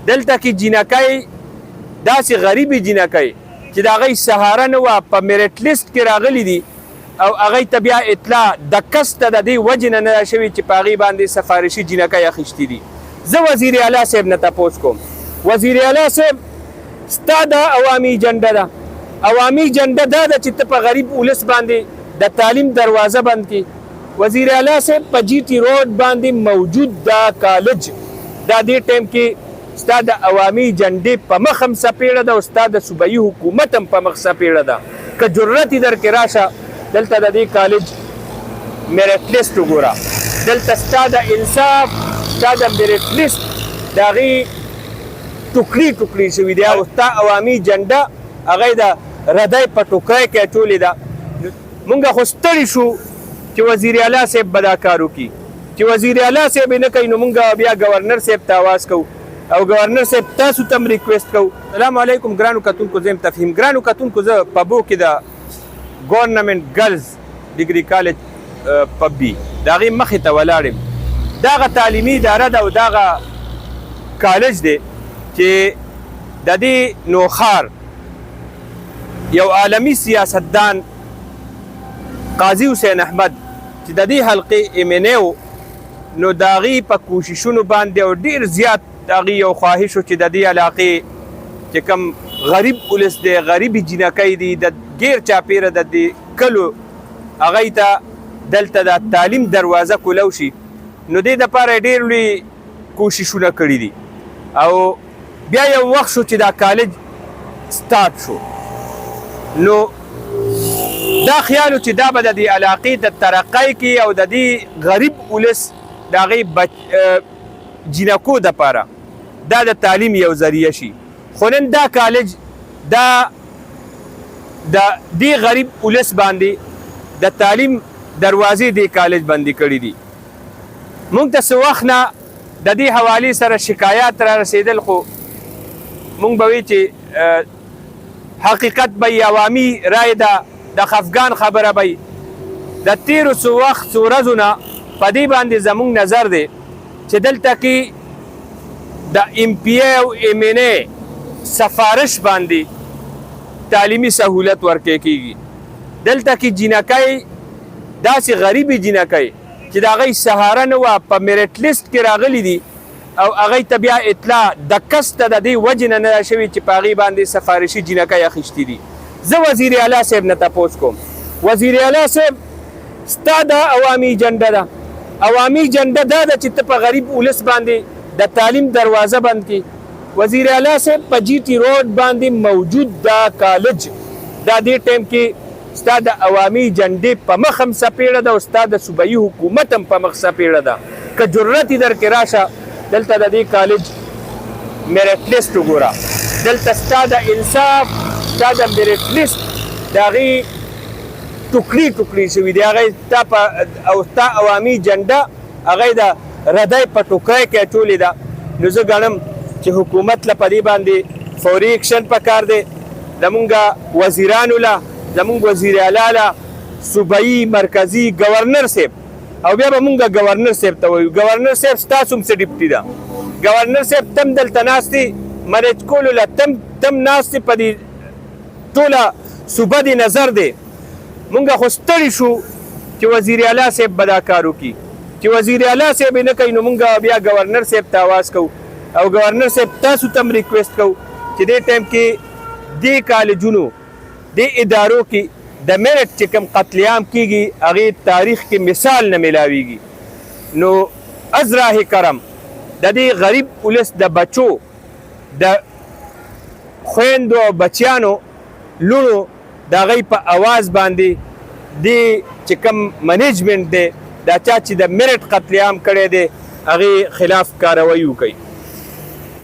دلته کې جینکۍ داسې غریبې جینکۍ چې د هغې سهاره نه وه په میرټ لیست کې راغلي دي او هغې ته بیا اطلاع د کس ته د دې وجې نه ده شوې چې په هغې باندې سفارشي جینکۍ اخیستي دي. زه وزیر اعلی صاحب نه تپوس کوم، وزیر اعلی صاحب ستا دا عوامي جنډه ده، عوامي جنډه دا ده چې ته په غریب ولس باندې د تعلیم دروازه بند کړي. وزیر اعلی صاحب په جی ټي روډ باندې موجود دا کالج دا دې ټایم کې ستا د عوامي جنډې په مخ هم څپېړه ده او ستا د صوبایي حکومت هم په مخ څپېړه ده. که جرت یې درکې راشه دلته د دې کالج میرټ لیست وګوره، دلته ستا د انصاف ستا د میرټ لیست د هغې ټوکري ټوکري شوي دي او ستا عوامي جنډه هغه د ردی په ټوکری کې اچولې ده. مونږ خو ستړي شو چې وزیر اعلی صاحب به دا کار وکړي، چې وزیر اعلی صاحب یې نه کوي نو مونږ بیا ګورنر صاحب ته آواز کوو او ګورنر صاحب تاسو ته هم ریکویسټ کوو. السلام علیکم ګرانو کتونکو، زه یم تفهیم. ګرانو کتونکو، زه پبو کې د ګورنمنټ ګرلز ډګري کالج پبي د هغې مخې ته ولاړ یم. دغه تعلیمي اداره ده او دغه کالج دی چې د دې نوښار یو عالمي سیاستدان قاضي حسین احمد چې د دې حلقې ایمنی و نو د هغې په کوششونو باندې او ډېر زیات د هغې یو خواهش و چې د دې علاقې چې کوم غریب ولس دی، غریبې جینکۍ دي، د ګیر چاپیره د دې کلو هغې ته دلته د تعلیم دروازه کولو شي. نو دې دپاره ډېر لوی کوششونه کړي دي او بیا یو وخت شو چې دا کالج سټارټ شو. نو دا خیال چې دا به د دې علاقې د ترقۍ کې او د دې غریب ولس د هغې جینکو دپاره دا د تعلیم یو ذریعه شي. خو نن دا کالج دا د دې غریب ولس باندې د تعلیم دروازې دې کالج بندي کړي دي. مونږ ته څه وخت نه د دې حوالې سره شکایات را رسېدل، خو مونږ به وی چې حقیقت به عوامي رای ده، د خفګان خبره به د تیرو څو وخت څو ورځو نه په دې باندې زموږ نظر دی چې دلته کې د ایم پی ای او ایم این ای سفارش باندې تعلیمي سهولت ورکړی کېږي. دلته کې جینکۍ داسې غریبې جینکۍ چې د هغې سهاره نه وه په میرټ لیست کې راغلي دي او هغې ته بیا اطلاع د کس ته د دې وجې نه ده شوې چې په هغې باندې سفارشي جینکۍ اخیستي دي. زه وزیر اعلی صاحب نه تپوس کوم، وزیر اعلی صاحب ستا دا عوامي جنډه ده، عوامي جنډه دا ده چې ته په غریب ولس باندې د تعلیم دروازه بند کړي. وزیر اعلی صاحب په جی ټي روډ باندې موجود دا کالج دا دې ټایم کې ستا د عوامي جنډې په مخ هم څپېړه ده او ستا د صوبایي حکومت هم په مخ څپېړه ده. که جرت یې درکې راشه دلته د دې کالج میرټ لیست وګوره، دلته ستا د انصاف ستا د میرټ لیست د هغې ټوکري ټوکري شوي دي، هغې او ستا عوامي جنډه هغې د ردی په ټوکری کې اچولې ده. نو زه ګڼم چې حکومت له په دې باندې فوري اکشن پکار دی. زمونږ وزیرانو له، زمونږ وزیر اعلی له، صوبایي مرکزي ګورنر صاحب او بیا به مونږ ګورنر صاحب ته وایو. ګورنر صاحب ستاسو هم څه ډیپټي ده، ګورنر صاحب تم دلته ناست دی منیج کولو له تم ناست دی په دې ټوله صوبه دې نظر دی. مونږ خو ستړي شو چې وزیر اعلی صاحب به دا کار وکړي، چې وزیر اعلی صاحب یې نه کوي نو مونږ بیا ګورنر صاحب ته آواز کوو او ګورنر صاحب تاسو ته هم ریکویسټ کوو چې دې ټایم کې دې کالجونو دې ادارو کې د میرټ چې کوم قتل عام کېږي هغې تاریخ کې مثال نه میلاویږي. نو از راه کرم د دې غریب ولس د بچو د خویندو او بچیانو لونو د هغې په اواز باندې دې چې کوم منیجمنټ دی دا چا چې د میرټ قتل عام کړی دی هغې خلاف کاروی وکړي.